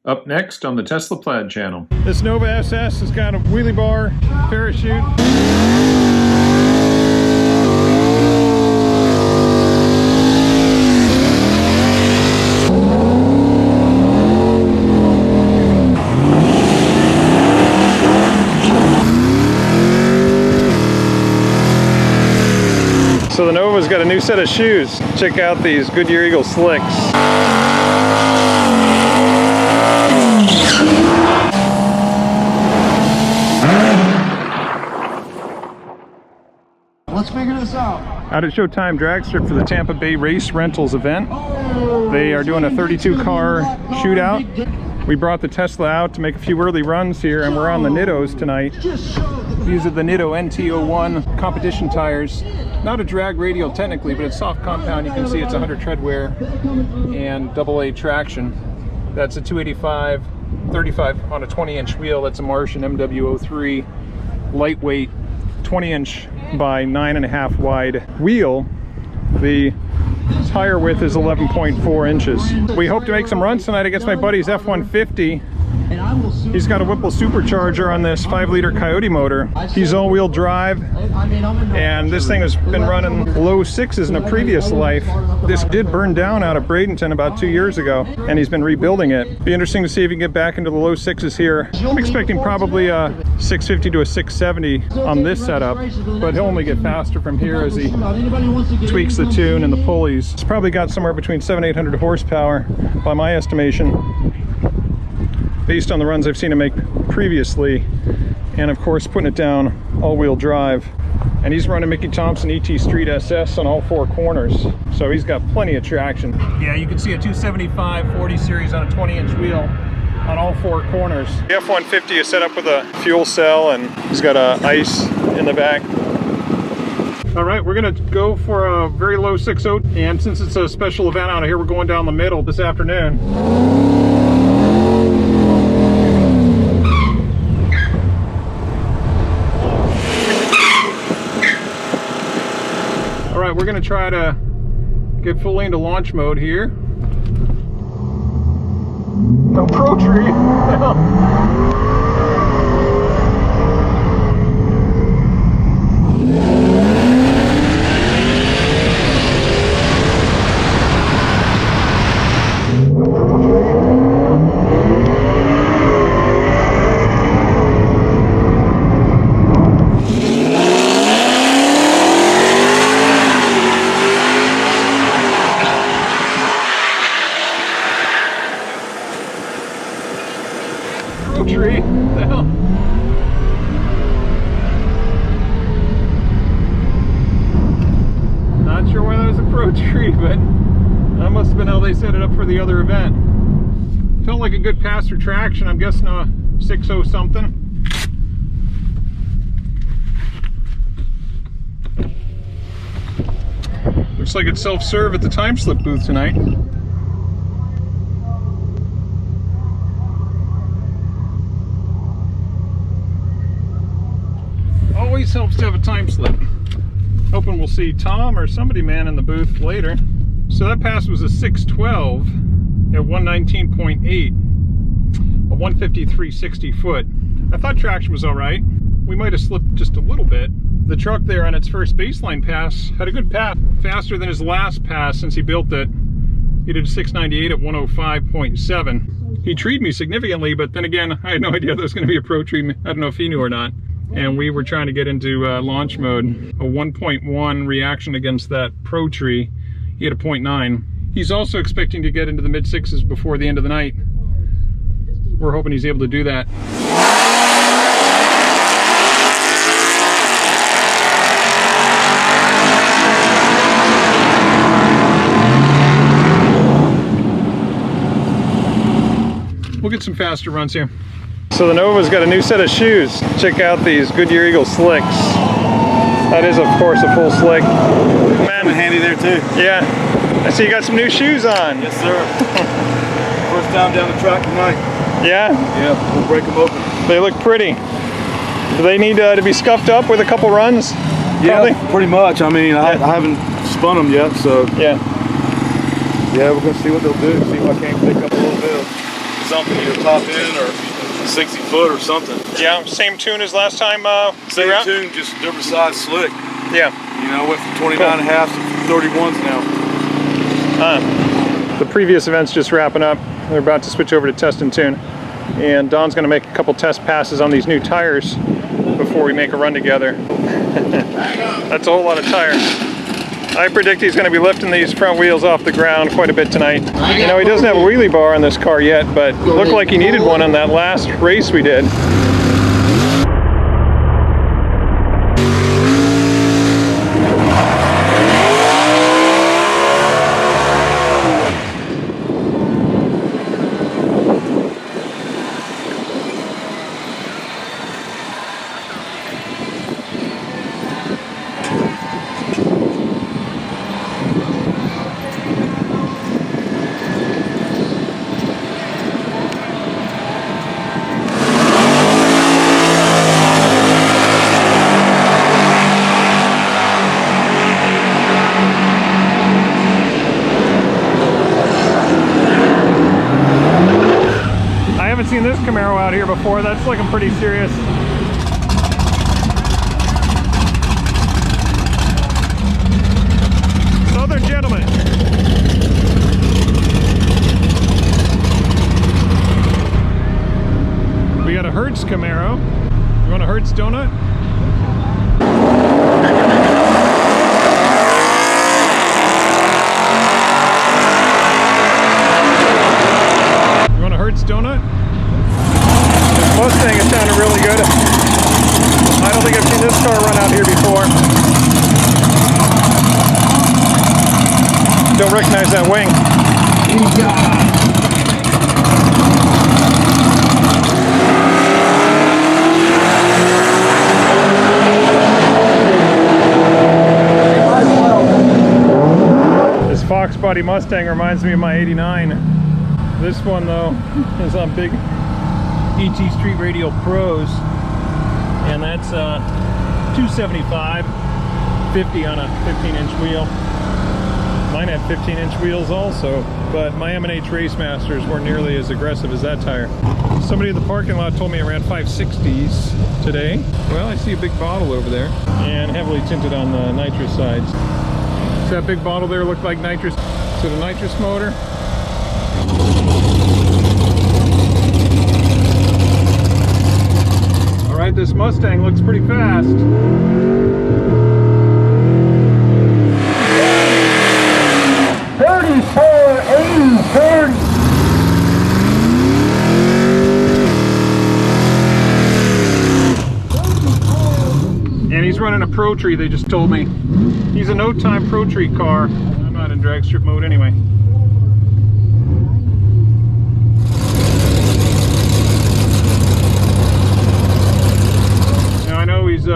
Up next on the Tesla Plaid channel. This Nova SS has got a wheelie bar, parachute. So the Nova's got a new set of shoes. Check out these Goodyear Eagle Slicks. Let's figure this out. Out at Showtime Dragstrip for the Tampa Bay Race Rentals event. They are doing a 32 car shootout. We brought the Tesla out to make a few early runs here, and we're on the Nittos tonight. These are the Nitto NT01 competition tires. Not a drag radial technically, but it's soft compound. You can see it's 100 tread wear and AA traction. That's a 285, 35 on a 20-inch wheel. That's a Martian MW03 lightweight 20-inch by 9.5 wide wheel. The tire width is 11.4 inches. We hope to make some runs tonight against my buddy's F-150. He's got a Whipple-Supercharger on this 5-liter Coyote motor. He's all-wheel drive, and this thing has been running low sixes in a previous life. This did burn down out of Bradenton about 2 years ago, and he's been rebuilding it. Be interesting to see if he can get back into the low sixes here. I'm expecting probably a 650 to a 670 on this setup, but he'll only get faster from here as he tweaks the tune and the pulleys. It's probably got somewhere between 700 and 800 horsepower by my estimation, based on the runs I've seen him make previously, and of course putting it down all-wheel drive. And he's running Mickey Thompson ET Street SS on all 4 corners, so he's got plenty of traction. Yeah, you can see a 275 40 series on a 20-inch wheel on all 4 corners. The F-150 is set up with a fuel cell, and he's got a ice in the back. All right, we're gonna go for a very low 6.0, and since it's a special event out here, we're going down the middle this afternoon. All right, we're gonna try to get fully into launch mode here. No pro tree. Tree. What the hell? Not sure why that was a pro tree, but that must have been how they set it up for the other event. Felt like a good pass for traction. I'm guessing a 6.0 something. Looks like it's self-serve at the time slip booth tonight. Always helps to have a time slip. Hoping we'll see Tom or somebody man in the booth later. So that pass was a 612 at 119.8, a 153 60 foot. I thought traction was all right. We might have slipped just a little bit. The truck there on its first baseline pass had a good pass, faster than his last pass since he built it. He did 698 at 105.7. He treed me significantly, but then again, I had no idea that was going to be a pro tree. I don't know if he knew or not. And we were trying to get into launch mode. A 1.1 reaction against that pro tree. He had a 0.9. He's also expecting to get into the mid sixes before the end of the night. We're hoping he's able to do that. We'll get some faster runs here. So the Nova's got a new set of shoes. Check out these Goodyear Eagle Slicks. That is, of course, a full slick. Man, handy there too. Yeah. I see you got some new shoes on. Yes, sir. First time down the track tonight. Yeah? Yeah, we'll break them open. They look pretty. Do they need to be scuffed up with a couple runs? Yeah, probably? pretty much. I mean, I haven't spun them yet, so. Yeah. Yeah, we're going to see what they'll do. See if I can't pick up a little bit of something, either top end or 60 foot or something. Yeah, same tune as last time. Same tune, just different size slick. Yeah. You know, went from 29 and a half to 31s now. The previous event's just wrapping up. They're about to switch over to test and tune. And Don's gonna make a couple test passes on these new tires before we make a run together. That's a whole lot of tire. I predict he's gonna be lifting these front wheels off the ground quite a bit tonight. You know, he doesn't have a wheelie bar on this car yet, but looked like he needed one on that last race we did. Seen this Camaro out here before. That's looking pretty serious. Southern gentleman. We got a Hertz Camaro. You want a Hertz donut? You want a Hertz donut? Mustang, it sounded really good. I don't think I've seen this car run out here before. Don't recognize that wing. This Foxbody Mustang reminds me of my '89. This one though is on big ET Street Radio Pros, and that's 275, 50 on a 15-inch wheel. Mine had 15-inch wheels also, but my M&H Race Masters weren't nearly as aggressive as that tire. Somebody in the parking lot told me I ran 560s today. Well, I see a big bottle over there, and heavily tinted on the nitrous sides. Does that big bottle there look like nitrous? Is it a nitrous motor? Alright, this Mustang looks pretty fast. And he's running a Pro Tree, they just told me. He's a no-time Pro Tree car. I'm not in drag strip mode anyway. Now I know he's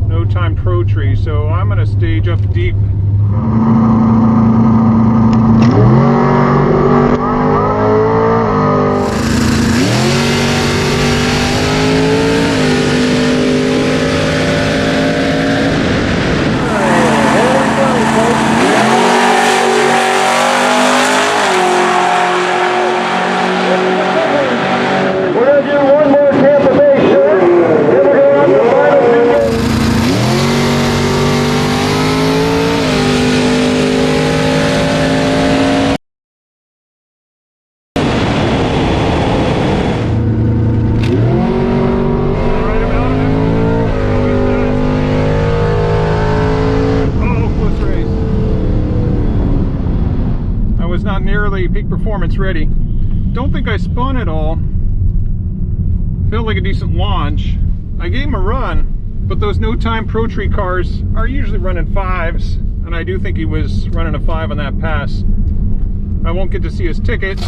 no-time Pro Tree, so I'm going to stage up deep. Peak performance ready. Don't think I spun at all. Felt like a decent launch. I gave him a run, but those no-time Pro Tree cars are usually running 5s, and I do think he was running a 5 on that pass. I won't get to see his ticket.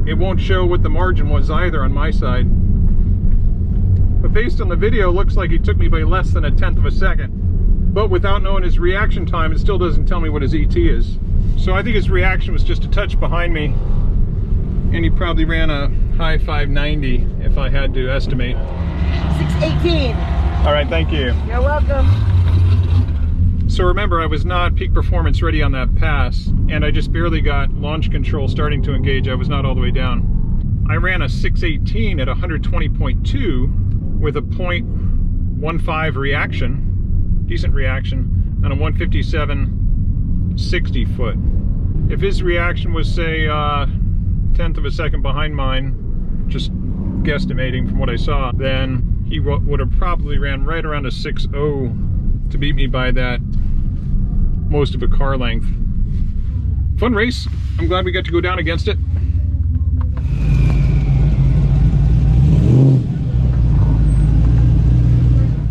It won't show what the margin was either on my side. But based on the video, it looks like he took me by less than 1/10 of a second. But without knowing his reaction time, it still doesn't tell me what his ET is. So I think his reaction was just a touch behind me, and he probably ran a high 590 if I had to estimate. 618. All right, thank you. You're welcome. So remember, I was not peak performance ready on that pass, and I just barely got launch control starting to engage. I was not all the way down. I ran a 618 at 120.2 with a 0.15 reaction, decent reaction, on a 157 60 foot. If his reaction was, say, 1/10 of a second behind mine, just guesstimating from what I saw, then he would have probably ran right around a 6.0 to beat me by that most of a car length. Fun race. I'm glad we got to go down against it.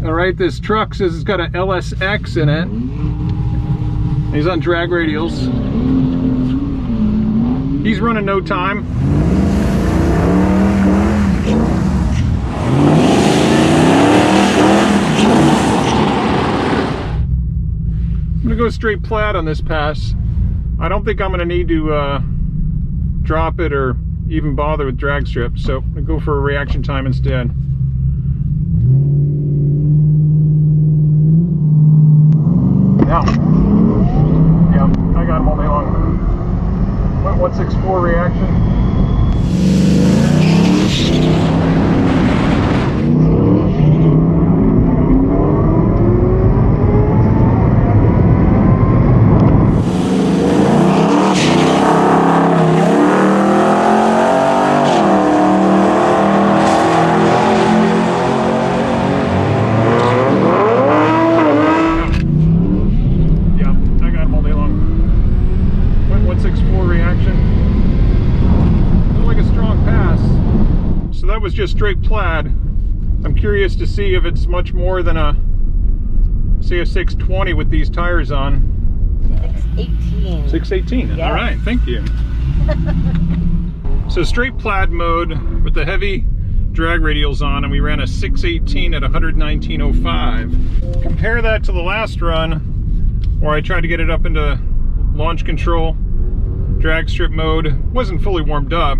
All right, this truck says it's got a LSX in it. He's on drag radials. He's running no time. I'm gonna go straight Plaid on this pass. I don't think I'm gonna need to drop it or even bother with drag strip, so I'm gonna go for a reaction time instead. Yeah, I got him all day long. 164 reaction. Was just straight Plaid. I'm curious to see if it's much more than a, say, a 620 with these tires on. 618. 618. Yes. All right, thank you. So straight Plaid mode with the heavy drag radials on, and we ran a 618 at 119.05. Compare that to the last run where I tried to get it up into launch control, drag strip mode. Wasn't fully warmed up,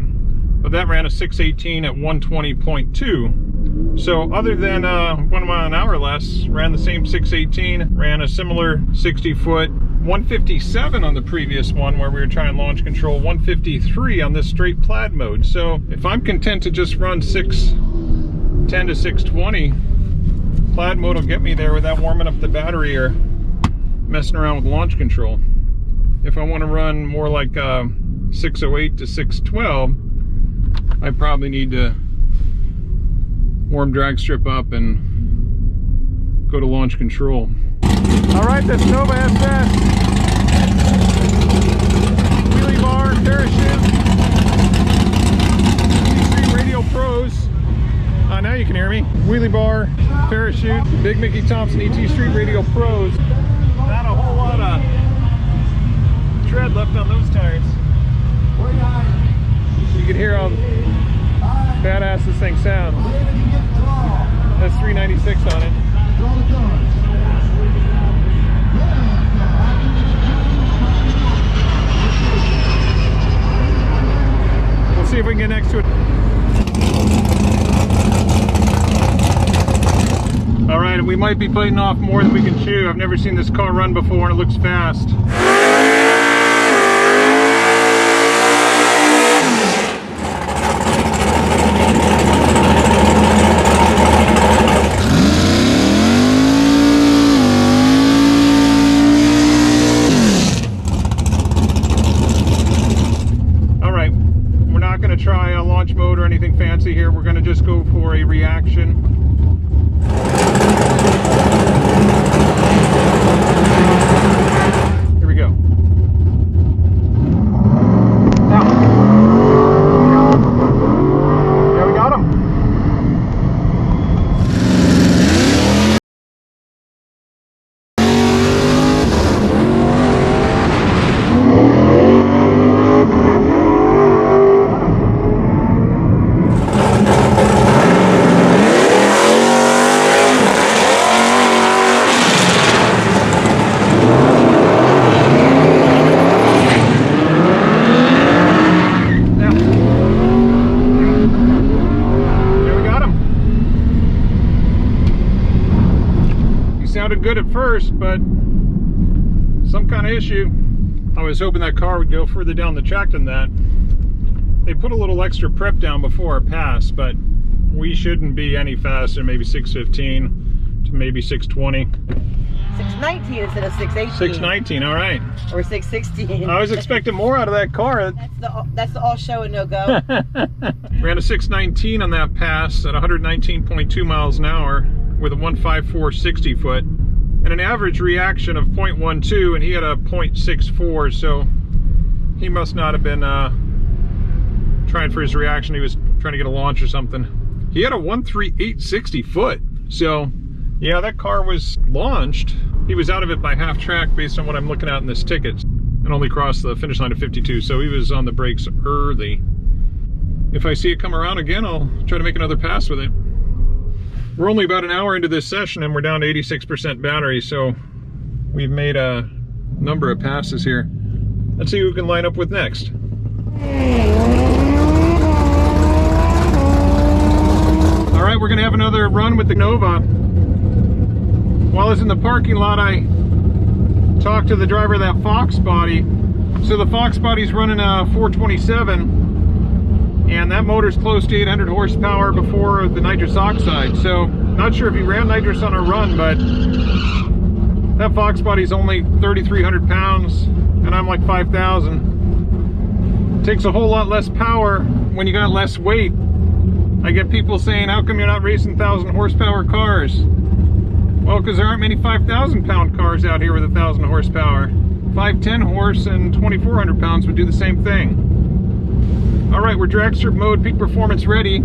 but that ran a 618 at 120.2. So other than 1 mile an hour less, ran the same 618, ran a similar 60 foot, 157 on the previous one where we were trying launch control, 153 on this straight Plaid mode. So if I'm content to just run 610 to 620, Plaid mode will get me there without warming up the battery or messing around with launch control. If I want to run more like 608 to 612, I probably need to warm drag strip up and go to launch control. All right, this Nova SS. Wheelie bar, parachute. ET3 Radio Pros. Now you can hear me. Wheelie bar, parachute, Big Mickey Thompson ET Street Radio Pros. Not a whole lot of tread left on those tires. You can hear how badass this thing sounds. That's 396 on it. We'll see if we can get next to it. All right, we might be biting off more than we can chew. I've never seen this car run before, and it looks fast. Try a launch mode or anything fancy here. We're going to just go for a reaction. Here we go. Now. Yeah, we got him. Sounded good at first, but some kind of issue. I was hoping that car would go further down the track than that. They put a little extra prep down before our pass, but we shouldn't be any faster, maybe 615 to maybe 620. 619 instead of 618. 619, all right. Or 616. I was expecting more out of that car. That's the all show and no go. Ran a 619 on that pass at 119.2 miles an hour with a 154 60 foot and an average reaction of 0.12, and he had a 0.64, so he must not have been trying for his reaction. He was trying to get a launch or something. He had a 138 60 foot, so yeah, that car was launched. He was out of it by half track based on what I'm looking at in this ticket, and only crossed the finish line at 52, so he was on the brakes early. If I see it come around again, I'll try to make another pass with it. We're only about an hour into this session and we're down to 86% battery, so we've made a number of passes here. Let's see who we can line up with next. All right, we're gonna have another run with the Nova. While I was in the parking lot, I talked to the driver of that Foxbody. So the Foxbody's running a 427, and that motor's close to 800 horsepower before the nitrous oxide. So not sure if he ran nitrous on a run, but that Foxbody's only 3,300 pounds, and I'm like 5,000. Takes a whole lot less power when you got less weight. I get people saying, how come you're not racing 1,000 horsepower cars? Well, because there aren't many 5,000 pound cars out here with 1,000 horsepower. 510 horse and 2,400 pounds would do the same thing. All right, we're dragstrip mode, peak performance ready.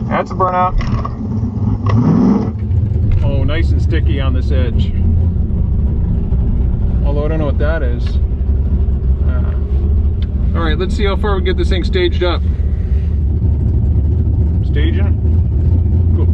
That's a burnout. Oh, nice and sticky on this edge. Although I don't know what that is. All right, let's see how far we get this thing staged up. Staging. Cool.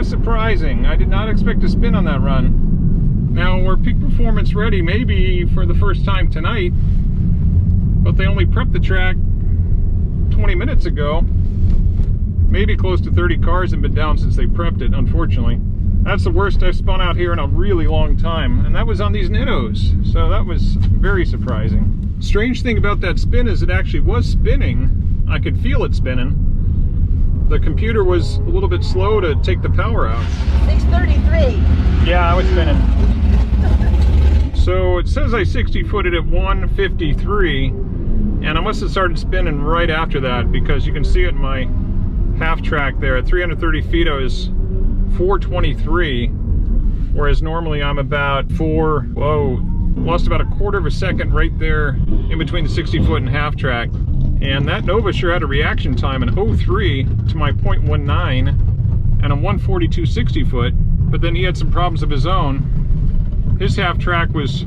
Surprising. I did not expect to spin on that run. Now we're peak performance ready maybe for the first time tonight, but they only prepped the track 20 minutes ago. Maybe close to 30 cars have been down since they prepped it, unfortunately. That's the worst I've spun out here in a really long time, and that was on these Nittos, so that was very surprising. Strange thing about that spin is it actually was spinning. I could feel it spinning. The computer was a little bit slow to take the power out. 633. Yeah, I was spinning. So it says I 60-footed at 153, and I must have started spinning right after that because you can see it in my half track there. At 330 feet, I was 423, whereas normally I'm about lost about a quarter of a second right there in between the 60-foot and half track. And that Nova sure had a reaction time in 03 to my 0.19 and a 142 60 foot, but then he had some problems of his own. His half track was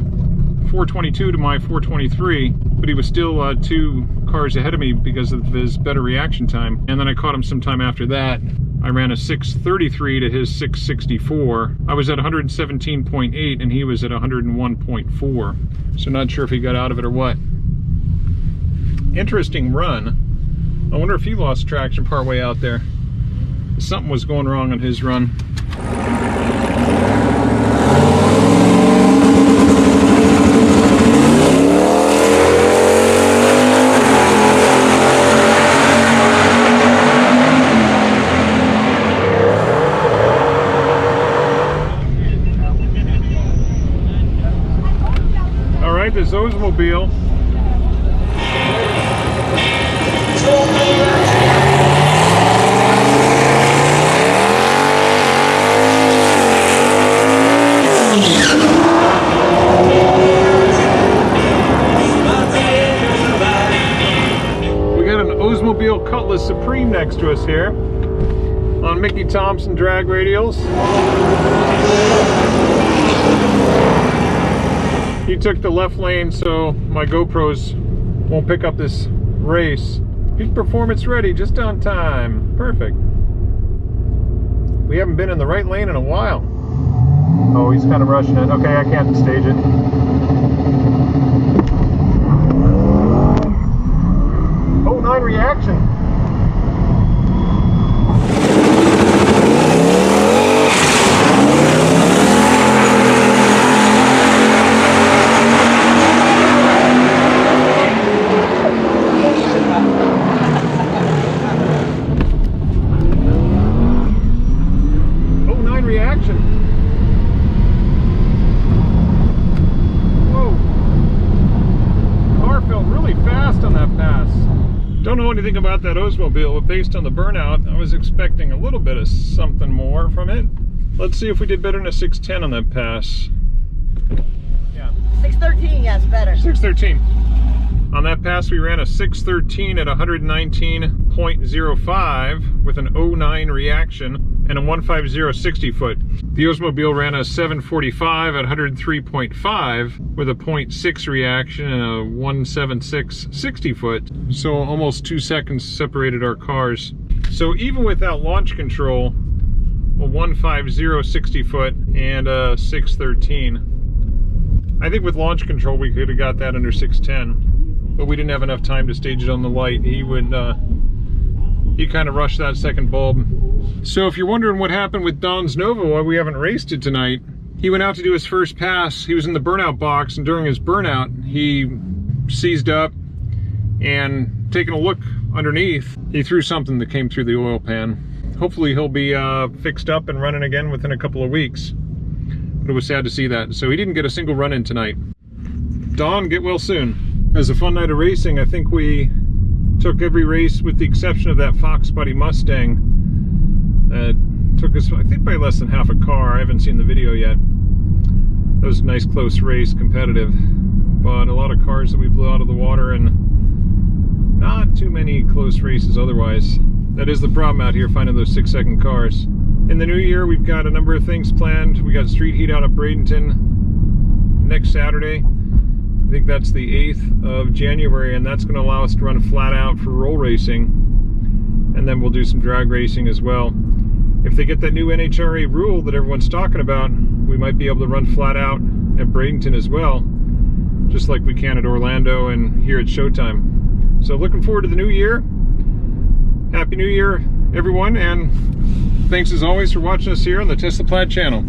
422 to my 423, but he was still 2 cars ahead of me because of his better reaction time. And then I caught him sometime after that. I ran a 633 to his 664. I was at 117.8 and he was at 101.4. So not sure if he got out of it or what. Interesting run. I wonder if he lost traction partway out there. Something was going wrong on his run. Oldsmobile. We got an Oldsmobile Cutlass Supreme next to us here on Mickey Thompson drag radials. He took the left lane so my GoPros won't pick up this race. Peak performance ready, just on time. Perfect. We haven't been in the right lane in a while. Oh, he's kind of rushing it. Okay, I can't stage it. Oh, 9 reaction. Don't know anything about that Oldsmobile, but based on the burnout, I was expecting a little bit of something more from it. Let's see if we did better than a 610 on that pass. Yeah. 613, yes, better. 613. On that pass, we ran a 613 at 119.05 with an 09 reaction and a 150 60 foot. The Oldsmobile ran a 745 at 103.5 with a 0.6 reaction and a 176 60 foot. So almost 2 seconds separated our cars. So even without launch control, a 150 60 foot and a 613. I think with launch control we could have got that under 610, but we didn't have enough time to stage it on the light. He kind of rushed that second bulb. So if you're wondering what happened with Don's Nova, why we haven't raced it tonight, he went out to do his first pass. He was in the burnout box, and during his burnout, he seized up and taking a look underneath, he threw something that came through the oil pan. Hopefully he'll be fixed up and running again within a couple of weeks. But it was sad to see that. So he didn't get a single run in tonight. Don, get well soon. It was a fun night of racing. I think we took every race with the exception of that Foxbody Mustang. Took us, I think, by less than half a car. I haven't seen the video yet. That was a nice close race, competitive. But a lot of cars that we blew out of the water and not too many close races otherwise. That is the problem out here, finding those 6-second cars. In the new year, we've got a number of things planned. We got street heat out at Bradenton next Saturday. I think that's the 8th of January, and that's going to allow us to run flat out for roll racing. And then we'll do some drag racing as well. If they get that new NHRA rule that everyone's talking about, we might be able to run flat out at Bradenton as well, just like we can at Orlando and here at Showtime. So looking forward to the new year. Happy New Year, everyone, and thanks as always for watching us here on the Tesla Plaid channel.